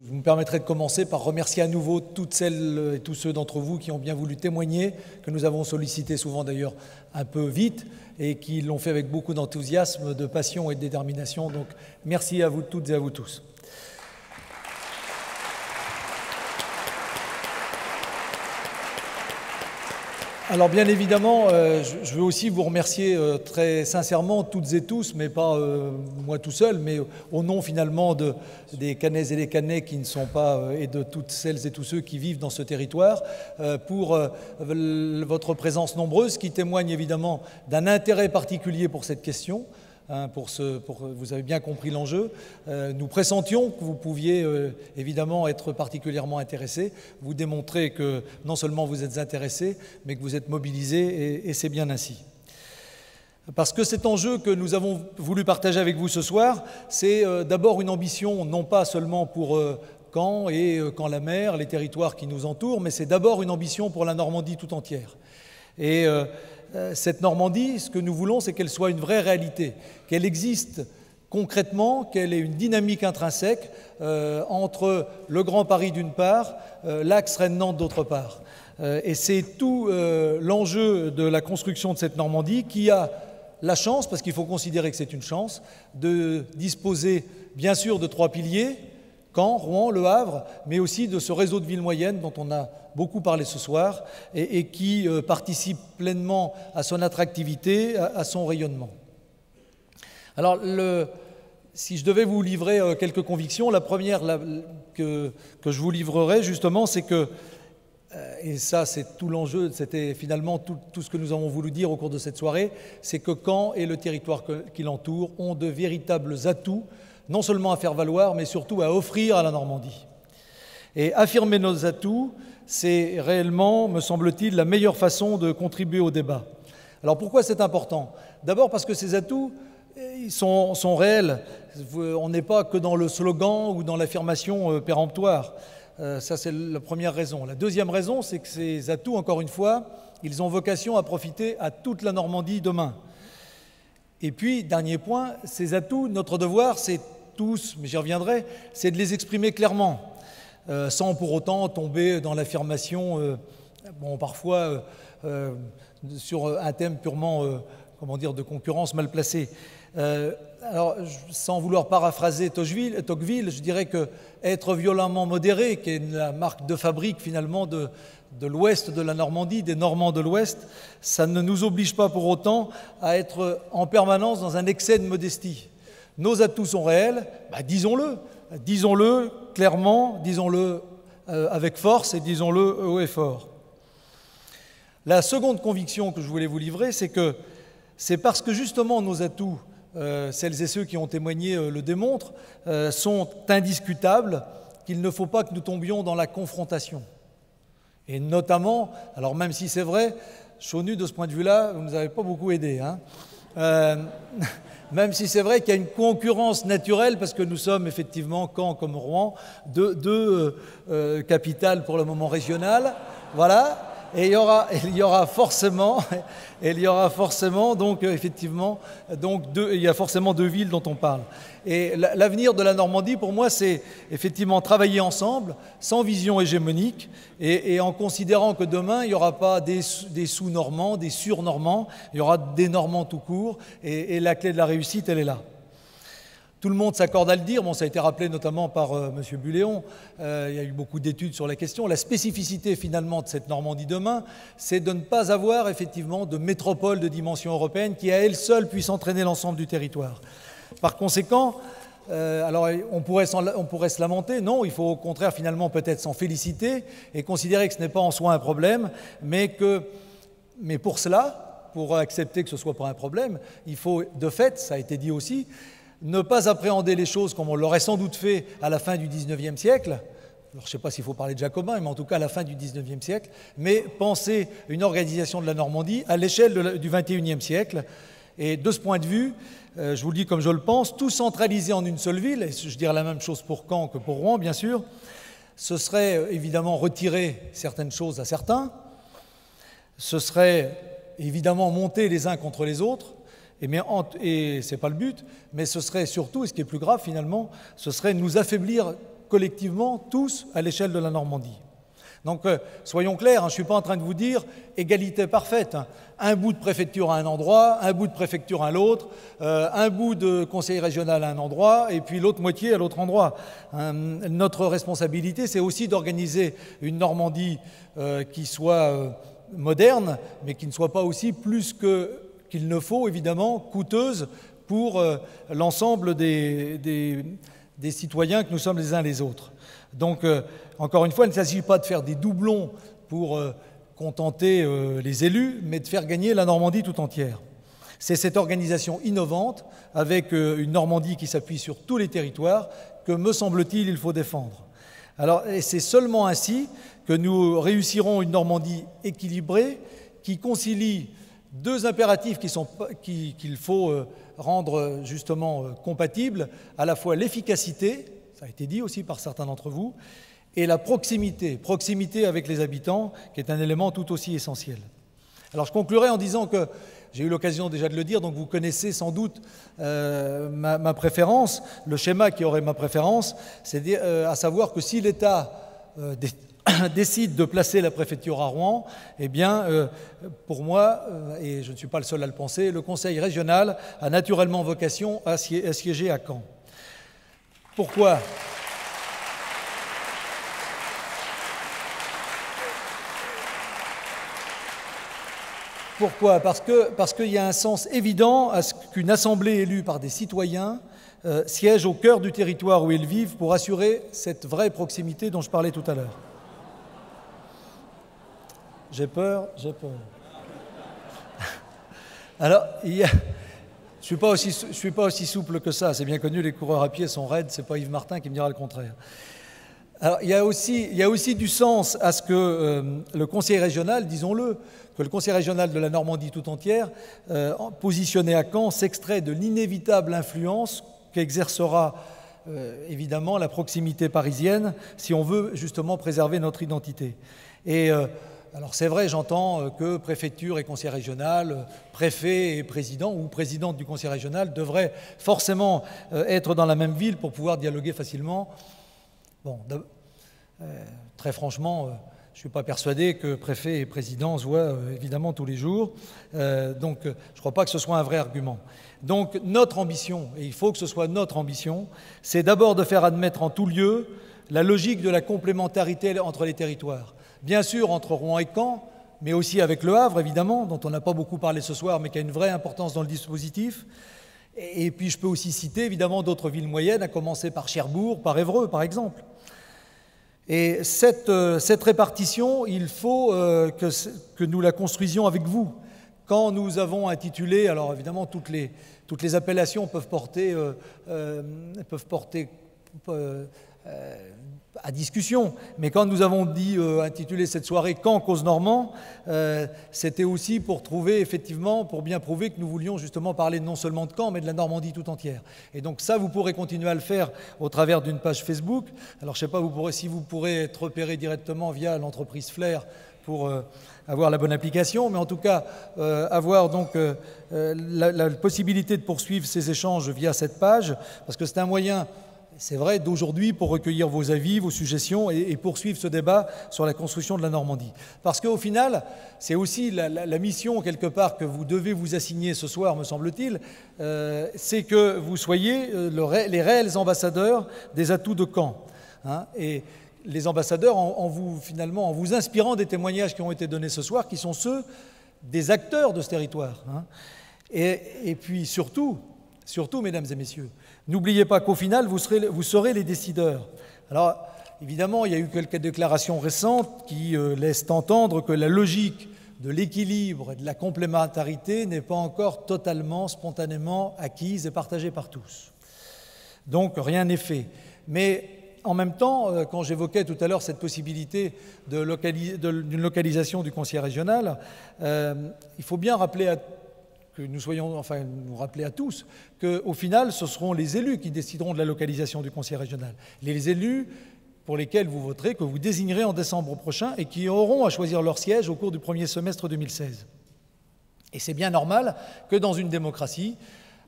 Vous me permettrez de commencer par remercier à nouveau toutes celles et tous ceux d'entre vous qui ont bien voulu témoigner, que nous avons sollicité souvent d'ailleurs un peu vite et qui l'ont fait avec beaucoup d'enthousiasme, de passion et de détermination. Donc merci à vous toutes et à vous tous. Alors bien évidemment, je veux aussi vous remercier très sincèrement, toutes et tous, mais pas moi tout seul, mais au nom finalement des Canaises et des Canais qui ne sont pas, et de toutes celles et tous ceux qui vivent dans ce territoire, pour votre présence nombreuse, qui témoigne évidemment d'un intérêt particulier pour cette question. Vous avez bien compris l'enjeu. Nous pressentions que vous pouviez évidemment être particulièrement intéressés. Vous démontrez que non seulement vous êtes intéressés, mais que vous êtes mobilisés, et c'est bien ainsi. Parce que cet enjeu que nous avons voulu partager avec vous ce soir, c'est d'abord une ambition, non pas seulement pour Caen et Caen-la-Mer, les territoires qui nous entourent, mais c'est d'abord une ambition pour la Normandie tout entière. Et cette Normandie, ce que nous voulons, c'est qu'elle soit une vraie réalité, qu'elle existe concrètement, qu'elle ait une dynamique intrinsèque entre le Grand Paris d'une part, l'axe Rennes-Nantes d'autre part. Et c'est tout l'enjeu de la construction de cette Normandie qui a la chance, parce qu'il faut considérer que c'est une chance, de disposer bien sûr de 3 piliers, Caen, Rouen, Le Havre, mais aussi de ce réseau de villes moyennes dont on a beaucoup parlé ce soir et qui participe pleinement à son attractivité, à son rayonnement. Alors, si je devais vous livrer quelques convictions, la première que je vous livrerai justement, c'est que, et ça c'est tout l'enjeu, c'était finalement tout ce que nous avons voulu dire au cours de cette soirée, c'est que Caen et le territoire qui l'entoure ont de véritables atouts, non seulement à faire valoir, mais surtout à offrir à la Normandie. Et affirmer nos atouts, c'est réellement, me semble-t-il, la meilleure façon de contribuer au débat. Alors pourquoi c'est important? D'abord parce que ces atouts ils sont réels. On n'est pas que dans le slogan ou dans l'affirmation péremptoire. Ça, c'est la première raison. La deuxième raison, c'est que ces atouts, encore une fois, ils ont vocation à profiter à toute la Normandie demain. Et puis, dernier point, ces atouts, notre devoir, c'est tous, mais j'y reviendrai, c'est de les exprimer clairement, sans pour autant tomber dans l'affirmation, parfois sur un thème purement, de concurrence mal placée. Alors, sans vouloir paraphraser Tocqueville, je dirais que être violemment modéré, qui est la marque de fabrique finalement de l'ouest de la Normandie, des Normands de l'ouest, ça ne nous oblige pas pour autant à être en permanence dans un excès de modestie. Nos atouts sont réels, disons-le clairement, disons-le avec force et disons-le haut et fort. La seconde conviction que je voulais vous livrer, c'est que c'est parce que justement nos atouts, celles et ceux qui ont témoigné le démontrent, sont indiscutables, qu'il ne faut pas que nous tombions dans la confrontation. Et notamment, alors même si c'est vrai, Chaunu, de ce point de vue-là, vous ne nous avez pas beaucoup aidé, hein. Même si c'est vrai qu'il y a une concurrence naturelle, parce que nous sommes effectivement, Caen comme Rouen, deux capitales pour le moment régionales, voilà. Et il y aura forcément donc effectivement il y a forcément 2 villes dont on parle. Et l'avenir de la Normandie, pour moi, c'est effectivement travailler ensemble, sans vision hégémonique, et en considérant que demain, il n'y aura pas des sous-normands, des sur-normands, il y aura des Normands tout court, et la clé de la réussite, elle est là. Tout le monde s'accorde à le dire, ça a été rappelé notamment par M. Buléon, il y a eu beaucoup d'études sur la question. La spécificité finalement de cette Normandie demain, c'est de ne pas avoir effectivement de métropole de dimension européenne qui à elle seule puisse entraîner l'ensemble du territoire. Par conséquent, alors on pourrait se lamenter, non, il faut au contraire finalement peut-être s'en féliciter et considérer que ce n'est pas en soi un problème, mais pour cela, pour accepter que ce soit pas un problème, il faut de fait, ça a été dit aussi, ne pas appréhender les choses comme on l'aurait sans doute fait à la fin du XIXe siècle. Alors, je ne sais pas s'il faut parler de Jacobin, mais en tout cas à la fin du XIXe siècle, mais penser une organisation de la Normandie à l'échelle du XXIe siècle. Et de ce point de vue, je vous le dis comme je le pense, tout centraliser en une seule ville, et je dirais la même chose pour Caen que pour Rouen, bien sûr, ce serait évidemment retirer certaines choses à certains, ce serait évidemment monter les uns contre les autres, et ce n'est pas le but, mais ce serait surtout, et ce qui est plus grave finalement, ce serait nous affaiblir collectivement, tous, à l'échelle de la Normandie. Donc, soyons clairs, je ne suis pas en train de vous dire égalité parfaite. Un bout de préfecture à un endroit, un bout de préfecture à l'autre, un bout de conseil régional à un endroit, et puis l'autre moitié à l'autre endroit. Notre responsabilité, c'est aussi d'organiser une Normandie qui soit moderne, mais qui ne soit pas aussi plus qu'il ne faut, évidemment, coûteuse pour l'ensemble des citoyens que nous sommes les uns les autres. Donc, encore une fois, il ne s'agit pas de faire des doublons pour contenter les élus, mais de faire gagner la Normandie tout entière. C'est cette organisation innovante, avec une Normandie qui s'appuie sur tous les territoires, que, me semble-t-il, il faut défendre. Alors, et c'est seulement ainsi que nous réussirons une Normandie équilibrée, qui concilie deux impératifs qu'il faut rendre justement compatibles, à la fois l'efficacité, ça a été dit aussi par certains d'entre vous, et la proximité avec les habitants, qui est un élément tout aussi essentiel. Alors je conclurai en disant que, j'ai eu l'occasion déjà de le dire, donc vous connaissez sans doute ma préférence, le schéma qui aurait ma préférence, c'est à savoir que si l'État décide de placer la préfecture à Rouen, eh bien, pour moi, et je ne suis pas le seul à le penser, le conseil régional a naturellement vocation à siéger à Caen. Pourquoi ? Pourquoi ? Parce qu'il y a un sens évident à ce qu'une assemblée élue par des citoyens siège au cœur du territoire où ils vivent pour assurer cette vraie proximité dont je parlais tout à l'heure. J'ai peur. Alors, je ne suis pas aussi souple que ça, c'est bien connu, les coureurs à pied sont raides, ce n'est pas Yves Martin qui me dira le contraire. Alors, il y a aussi du sens à ce que le conseil régional, disons-le, que le conseil régional de la Normandie tout entière, positionné à Caen, s'extrait de l'inévitable influence qu'exercera évidemment la proximité parisienne si on veut justement préserver notre identité. Et alors c'est vrai, j'entends que préfecture et conseil régional, préfet et président ou présidente du conseil régional devraient forcément être dans la même ville pour pouvoir dialoguer facilement. Bon, très franchement, je ne suis pas persuadé que préfet et président se voient évidemment tous les jours. Donc je ne crois pas que ce soit un vrai argument. Donc notre ambition, et il faut que ce soit notre ambition, c'est d'abord de faire admettre en tout lieu la logique de la complémentarité entre les territoires. Bien sûr entre Rouen et Caen, mais aussi avec Le Havre, évidemment, dont on n'a pas beaucoup parlé ce soir, mais qui a une vraie importance dans le dispositif. Et puis je peux aussi citer évidemment d'autres villes moyennes, à commencer par Cherbourg, par Évreux, par exemple. Et cette répartition, il faut que nous la construisions avec vous. Quand nous avons intitulé, alors évidemment toutes les appellations peuvent porter à discussion, mais quand nous avons intitulé cette soirée « Caen, cause normand », c'était aussi pour bien prouver que nous voulions justement parler non seulement de Caen, mais de la Normandie tout entière. Et donc ça, vous pourrez continuer à le faire au travers d'une page Facebook. Alors je ne sais pas si vous pourrez être repéré directement via l'entreprise Flair pour avoir la bonne application, mais en tout cas avoir donc la possibilité de poursuivre ces échanges via cette page, parce que c'est un moyen, c'est vrai, d'aujourd'hui pour recueillir vos avis, vos suggestions et poursuivre ce débat sur la construction de la Normandie. Parce qu'au final, c'est aussi la mission, quelque part, que vous devez vous assigner ce soir, me semble-t-il, c'est que vous soyez les réels ambassadeurs des atouts de Caen. Et les ambassadeurs, en vous inspirant des témoignages qui ont été donnés ce soir, qui sont ceux des acteurs de ce territoire. Et puis surtout, mesdames et messieurs, n'oubliez pas qu'au final, vous serez les décideurs. Alors, évidemment, il y a eu quelques déclarations récentes qui laissent entendre que la logique de l'équilibre et de la complémentarité n'est pas encore totalement, spontanément acquise et partagée par tous. Donc, rien n'est fait. Mais en même temps, quand j'évoquais tout à l'heure cette possibilité d'une localisation du conseil régional, il faut bien rappeler nous rappeler à tous qu'au final, ce seront les élus qui décideront de la localisation du conseil régional. Les élus pour lesquels vous voterez, que vous désignerez en décembre prochain et qui auront à choisir leur siège au cours du premier semestre 2016. Et c'est bien normal que dans une démocratie,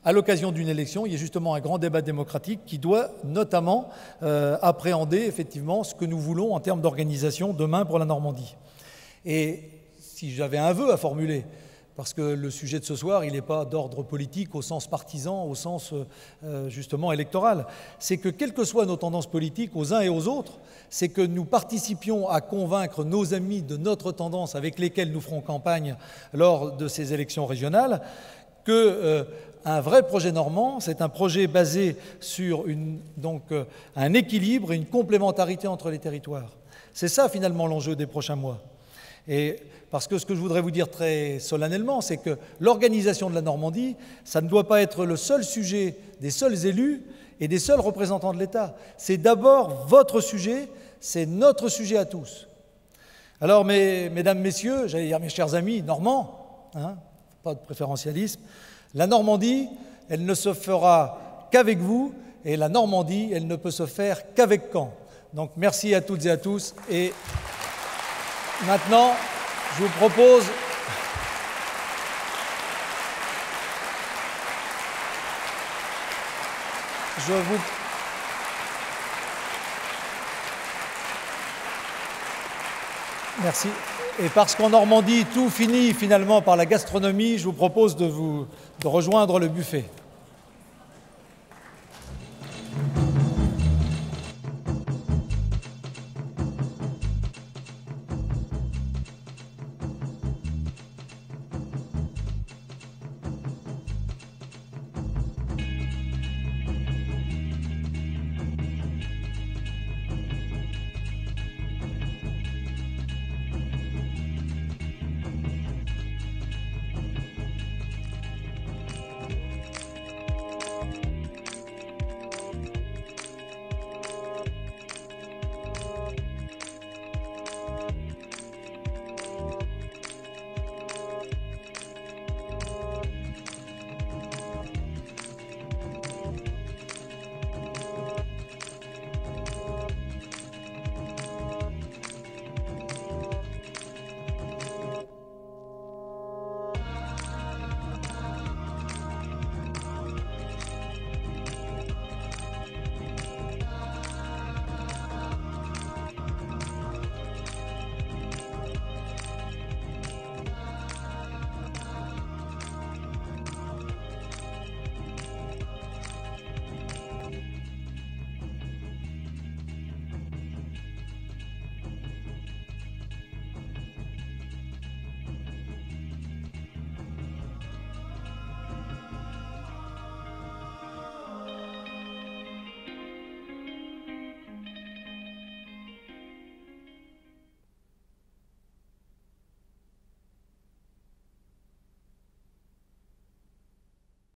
à l'occasion d'une élection, il y a justement un grand débat démocratique qui doit notamment appréhender effectivement ce que nous voulons en termes d'organisation demain pour la Normandie. Et si j'avais un vœu à formuler, parce que le sujet de ce soir, il n'est pas d'ordre politique au sens partisan, au sens justement électoral, c'est que quelles que soient nos tendances politiques aux uns et aux autres, c'est que nous participions à convaincre nos amis de notre tendance avec lesquels nous ferons campagne lors de ces élections régionales que un vrai projet normand, c'est un projet basé sur un équilibre et une complémentarité entre les territoires. C'est ça finalement l'enjeu des prochains mois. Et parce que ce que je voudrais vous dire très solennellement, c'est que l'organisation de la Normandie, ça ne doit pas être le seul sujet des seuls élus et des seuls représentants de l'État. C'est d'abord votre sujet, c'est notre sujet à tous. Alors, mesdames, messieurs, j'allais dire mes chers amis normands, pas de préférentialisme, la Normandie, elle ne se fera qu'avec vous, et la Normandie, elle ne peut se faire qu'avec Caen. Donc merci à toutes et à tous, et maintenant, je vous propose Merci. Et parce qu'en Normandie, tout finit finalement par la gastronomie, je vous propose de rejoindre le buffet.